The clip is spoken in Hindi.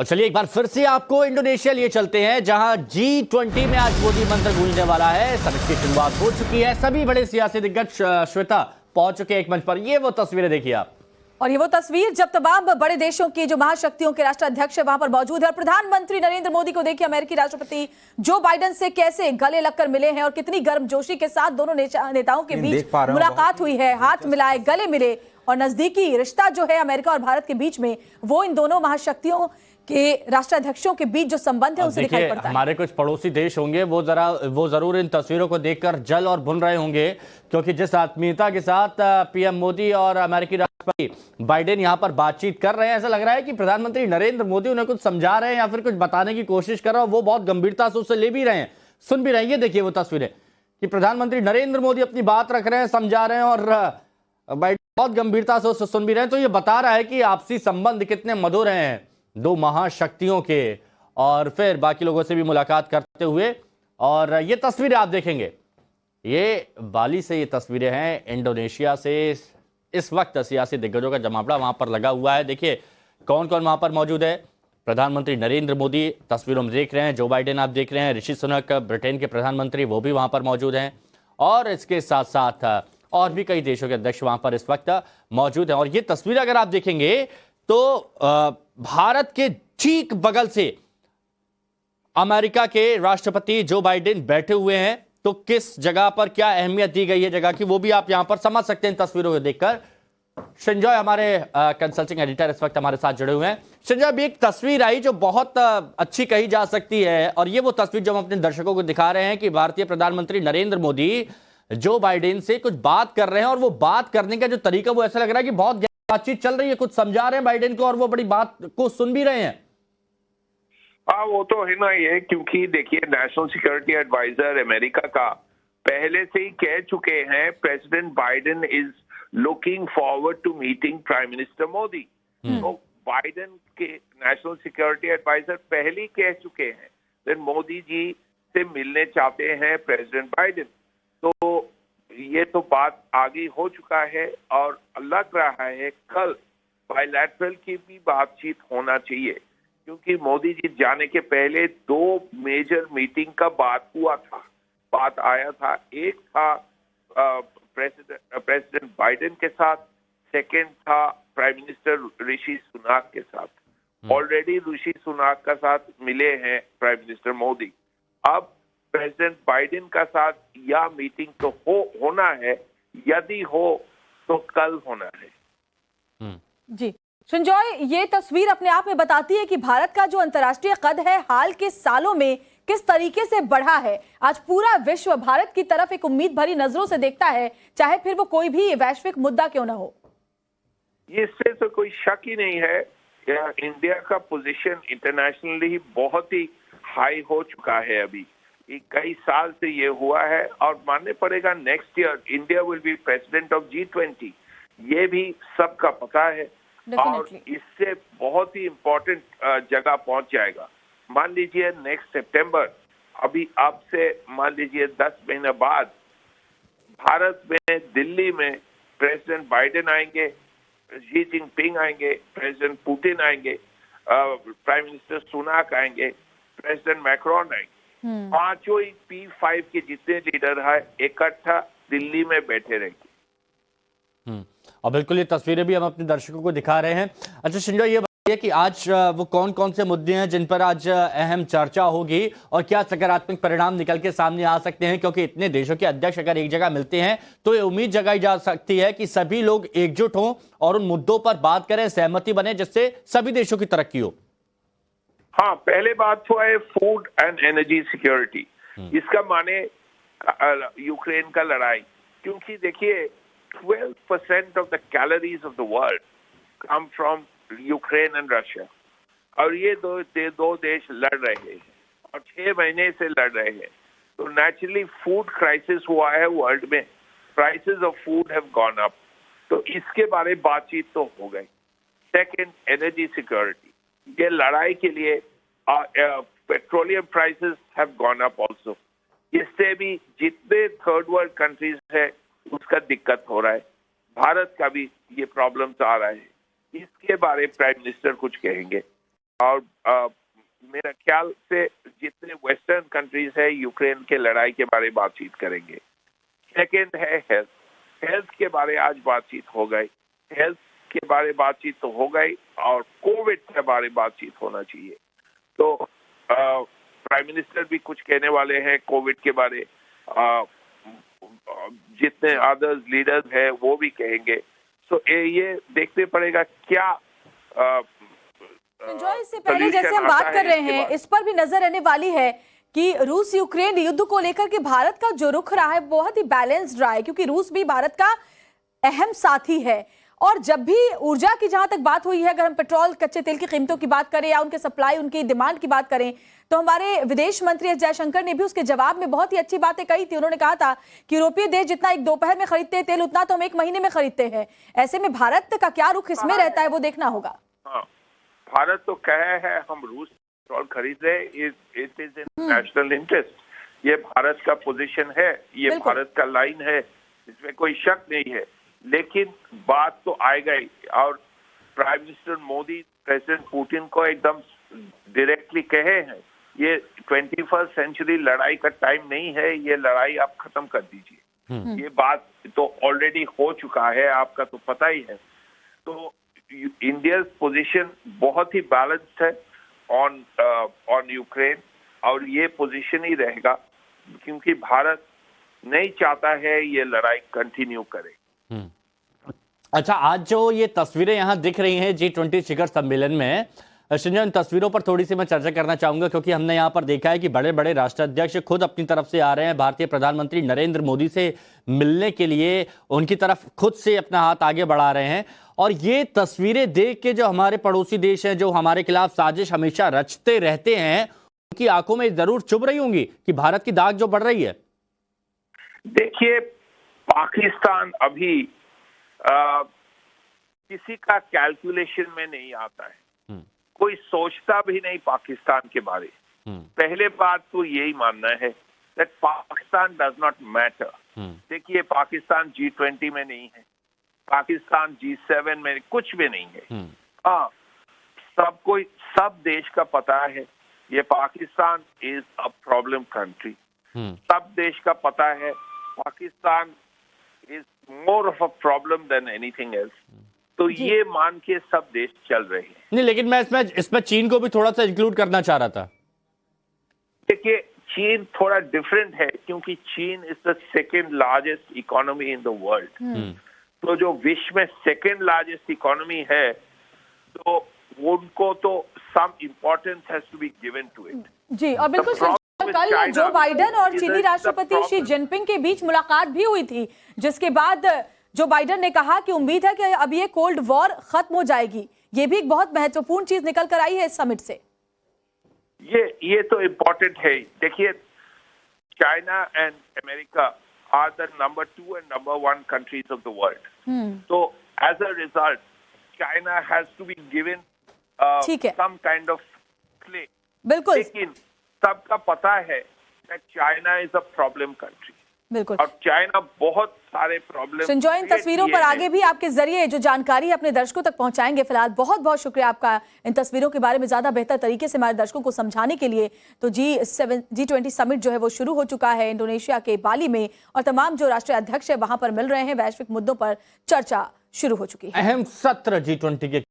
और चलिए एक बार फिर से आपको इंडोनेशिया लिए चलते हैं, जहां G20 में आज मोदी मंत्र गूंजने वाला है। समिट की शुरुआत हो चुकी है, सभी बड़े सियासी दिग्गज श्वेता पहुंच चुके हैं एक मंच पर। ये वो तस्वीरें देखिए आप। और ये वो तस्वीर जब तमाम बड़े देशों के जो महाशक्तियों के राष्ट्राध्यक्ष वहां पर मौजूद है। और प्रधानमंत्री नरेंद्र मोदी को देखिए अमेरिकी राष्ट्रपति जो बाइडेन से कैसे गले लगकर मिले हैं और कितनी गर्मजोशी के साथ दोनों नेताओं के बीच मुलाकात हुई है, हाथ मिलाए, गले मिले। और नजदीकी रिश्ता जो है अमेरिका और भारत के बीच में, वो इन दोनों महाशक्तियों के राष्ट्राध्यक्षों के बीच जो संबंध है उनसे दिखाई पड़ता है। हमारे कुछ पड़ोसी देश होंगे वो जरूर इन तस्वीरों को देखकर जल और भुन रहे होंगे, क्योंकि जिस आत्मीयता के साथ पीएम मोदी और अमेरिकी राष्ट्रपति बाइडेन यहां पर बातचीत कर रहे हैं, ऐसा लग रहा है कि प्रधानमंत्री नरेंद्र मोदी उन्हें कुछ समझा रहे हैं या फिर कुछ बताने की कोशिश कर रहे हैं। वो बहुत गंभीरता से उससे ले भी रहे हैं, सुन भी रहे हैं। ये देखिए वो तस्वीरें कि प्रधानमंत्री नरेंद्र मोदी अपनी बात रख रहे हैं, समझा रहे हैं, और बाइडेन बहुत गंभीरता से उससे सुन भी रहे हैं। तो ये बता रहा है कि आपसी संबंध कितने मधुर हैं दो महाशक्तियों के। और फिर बाकी लोगों से भी मुलाकात करते हुए, और ये तस्वीरें आप देखेंगे, ये बाली से ये तस्वीरें हैं, इंडोनेशिया से। इस वक्त सियासी दिग्गजों का जमावड़ा वहां पर लगा हुआ है। देखिए कौन कौन वहां पर मौजूद है। प्रधानमंत्री नरेंद्र मोदी तस्वीरों में देख रहे हैं, जो बाइडेन आप देख रहे हैं, ऋषि सुनक ब्रिटेन के प्रधानमंत्री वो भी वहां पर मौजूद हैं, और इसके साथ साथ और भी कई देशों के अध्यक्ष वहां पर इस वक्त मौजूद हैं। और ये तस्वीर अगर आप देखेंगे तो भारत के ठीक बगल से अमेरिका के राष्ट्रपति जो बाइडेन बैठे हुए हैं। तो किस जगह पर क्या अहमियत दी गई है जगह की, वो भी आप यहां पर समझ सकते हैं तस्वीरों को देखकर। संजय हमारे कंसल्टिंग एडिटर इस वक्त हमारे साथ जुड़े हुए हैं। संजय, अभी एक तस्वीर आई जो बहुत अच्छी कही जा सकती है, और ये वो तस्वीर जो हम अपने दर्शकों को दिखा रहे हैं कि भारतीय प्रधानमंत्री नरेंद्र मोदी जो बाइडेन से कुछ बात कर रहे हैं, और वो बात करने का जो तरीका, वो ऐसा लग रहा है कि बहुत बातचीत चल रही है, कुछ समझा रहे हैं बाइडेन को और वो बड़ी बात को सुन भी रहे हैं। हाँ, वो तो है ना ये, क्योंकि देखिए नेशनल सिक्योरिटी एडवाइजर अमेरिका का पहले से ही कह चुके हैं president Biden is looking forward to meeting prime minister Modi. तो बाइडेन के नेशनल सिक्योरिटी एडवाइजर पहले ही कह चुके हैं कि मोदी जी से मिलने चाहते हैं प्रेसिडेंट बाइडेन। तो ये तो बात आगे हो चुका है, और लग रहा है कल बायलैटरल की भी बातचीत होना चाहिए, क्योंकि मोदी जी जाने के पहले दो मेजर मीटिंग का बात आया था। एक था प्रेसिडेंट बाइडेन के साथ, सेकंड था प्राइम मिनिस्टर ऋषि सुनाक के साथ। ऑलरेडी ऋषि सुनाक का साथ मिले हैं प्राइम मिनिस्टर मोदी। अब प्रेसिडेंट बाइडेन का साथ यह मीटिंग तो होना है, यदि हो तो कल होना है। जी संजय, ये तस्वीर अपने आप में बताती है कि भारत का जो अंतर्राष्ट्रीय कद है हाल के सालों में किस तरीके से बढ़ा है। आज पूरा विश्व भारत की तरफ एक उम्मीद भरी नजरों से देखता है, चाहे फिर वो कोई भी वैश्विक मुद्दा क्यों ना हो। इससे तो कोई शक ही नहीं है, इंडिया का पोजीशन इंटरनेशनली बहुत ही हाई हो चुका है। अभी कई साल से ये हुआ है, और मानने पड़ेगा next year India will be president of G20। ये भी सबका पता है, और इससे बहुत ही इम्पोर्टेंट जगह पहुंच जाएगा। मान लीजिए नेक्स्ट सितंबर, अभी अब से मान लीजिए 10 महीने बाद भारत में दिल्ली में प्रेसिडेंट बाइडेन आएंगे, शी जिनपिंग आएंगे, प्रेसिडेंट पुतिन आएंगे, प्राइम मिनिस्टर सुनाक आएंगे, प्रेसिडेंट मैक्रोन आएंगे। पांचों ही P5 के जितने लीडर है इकट्ठा दिल्ली में बैठे रहेंगे। और बिल्कुल ये तस्वीरें भी हम अपने दर्शकों को दिखा रहे हैं। अच्छा संजय, ये बताइए कि आज वो कौन कौन से मुद्दे हैं जिन पर आज अहम चर्चा होगी, और क्या सकारात्मक परिणाम निकल के सामने आ सकते हैं, क्योंकि इतने देशों के अध्यक्ष अगर एक जगह मिलते हैं तो ये उम्मीद जगाई जा सकती है कि सभी लोग एकजुट हों और उन मुद्दों पर बात करें, सहमति बने, जिससे सभी देशों की तरक्की हो। हाँ, पहले बात हुआ है फूड एंड एनर्जी सिक्योरिटी। इसका माने यूक्रेन का लड़ाई, क्योंकि देखिए 12% of the calories of the world come from Ukraine and Russia, और ये दो देश लड़ रहे हैं और 6 महीने से लड़ रहे हैं। तो नेचुरली फूड क्राइसिस हुआ है वर्ल्ड में, prices of food have gone up. तो इसके बारे में बातचीत तो हो गई। Second, energy security. ये लड़ाई के लिए petroleum prices have gone up also. इससे भी जितने थर्ड वर्ल्ड कंट्रीज है उसका दिक्कत हो रहा है, भारत का भी ये प्रॉब्लम्स आ रहा है। इसके बारे में प्राइम मिनिस्टर कुछ कहेंगे। और मेरा ख्याल से जितने वेस्टर्न कंट्रीज है यूक्रेन के लड़ाई के बारे बातचीत करेंगे। सेकेंड है हेल्थ के बारे आज बातचीत हो गई, हेल्थ के बारे बातचीत तो हो गई और कोविड के बारे बातचीत होना चाहिए। तो प्राइम मिनिस्टर भी कुछ कहने वाले हैं कोविड के बारे, जितने अदर्स लीडर्स हैं वो भी कहेंगे। तो ये देखते पड़ेगा क्या संजय, इससे पहले जैसे हम बात कर रहे हैं इस पर भी नजर रहने वाली है कि रूस यूक्रेन युद्ध को लेकर के भारत का जो रुख रहा है बहुत ही बैलेंस्ड रहा है, क्योंकि रूस भी भारत का अहम साथी है। और जब भी ऊर्जा की जहां तक बात हुई है, अगर हम पेट्रोल कच्चे तेल की कीमतों की बात करें या उनके सप्लाई, उनकी डिमांड की बात करें, तो हमारे विदेश मंत्री एस जयशंकर ने भी उसके जवाब में बहुत ही अच्छी बातें कही थी। उन्होंने कहा था कि यूरोपीय देश जितना एक दोपहर में खरीदते हैं तेल, उतना तो हम एक महीने में खरीदते हैं। ऐसे में भारत का क्या रुख इसमें रहता है वो देखना होगा। भारत तो कहे है हम रूस पेट्रोल खरीद रहे, it is in national interest. ये भारत का पोजीशन है, ये भारत का लाइन है, इसमें कोई शक नहीं है। लेकिन बात तो आएगा ही, और prime minister Modi president Putin को एकदम डायरेक्टली कहे हैं ये 21st सेंचुरी लड़ाई का टाइम नहीं है, ये लड़ाई आप खत्म कर दीजिए। ये बात तो ऑलरेडी हो चुका है, आपका तो पता ही है। तो इंडिया पोजीशन बहुत ही बैलेंस्ड है ऑन यूक्रेन, और ये पोजीशन ही रहेगा क्योंकि भारत नहीं चाहता है ये लड़ाई कंटिन्यू करे। अच्छा, आज जो ये तस्वीरें यहाँ दिख रही हैं G20 शिखर सम्मेलन में, संजय, इन तस्वीरों पर थोड़ी सी मैं चर्चा करना चाहूंगा, क्योंकि हमने यहाँ पर देखा है कि बड़े बड़े राष्ट्राध्यक्ष खुद अपनी तरफ से आ रहे हैं भारतीय प्रधानमंत्री नरेंद्र मोदी से मिलने के लिए, उनकी तरफ खुद से अपना हाथ आगे बढ़ा रहे हैं। और ये तस्वीरें देख के जो हमारे पड़ोसी देश हैं, जो हमारे खिलाफ साजिश हमेशा रचते रहते हैं, उनकी आंखों में जरूर चुभ रही होंगी कि भारत की दाग जो बढ़ रही है। देखिए, पाकिस्तान अभी किसी का कैलकुलेशन में नहीं आता है, कोई सोचता भी नहीं पाकिस्तान के बारे। पहले बात तो यही मानना है that Pakistan does not matter. देखिए, पाकिस्तान G20 में नहीं है, पाकिस्तान G7 में कुछ भी नहीं है। हाँ, सब देश का पता है ये Pakistan is a problem country. सब देश का पता है Pakistan is more of a problem than anything else. तो ये मान के सब देश चल रहे हैं। नहीं, लेकिन मैं इसमें चीन को भी थोड़ा सा इंक्लूड करना चाह रहा था। देखिए, चीन थोड़ा डिफरेंट है क्योंकि चीन is the second largest economy in the world. तो जो विश्व में सेकेंड लार्जेस्ट इकोनॉमी है, तो उनको तो some importance has to be given to it. जी, और बिल्कुल कल जो बाइडेन और चीनी राष्ट्रपति शी जिनपिंग के बीच मुलाकात भी हुई थी, जिसके बाद जो बाइडेन ने कहा कि उम्मीद है कि अब ये कोल्ड वॉर खत्म हो जाएगी। ये भी एक बहुत महत्वपूर्ण चीज निकल कर आई है इस समिट से। ये तो इम्पोर्टेंट है। देखिए, China and America are the number 2 and number 1 countries of the world. तो as a result China has to be given some kind of play. बिल्कुल, लेकिन सबका पता है कि China is a problem country. बिल्कुल, और चाइना बहुत सारे प्रॉब्लम। संजय, इन तस्वीरों पर आगे भी आपके जरिए जो जानकारी है अपने दर्शकों तक पहुंचाएंगे। फिलहाल बहुत बहुत शुक्रिया आपका इन तस्वीरों के बारे में ज्यादा बेहतर तरीके से हमारे दर्शकों को समझाने के लिए। तो G20 समिट जो है वो शुरू हो चुका है इंडोनेशिया के बाली में, और तमाम जो राष्ट्रीय अध्यक्ष है वहां पर मिल रहे हैं। वैश्विक मुद्दों पर चर्चा शुरू हो चुकी है। अहम सत्र G20 के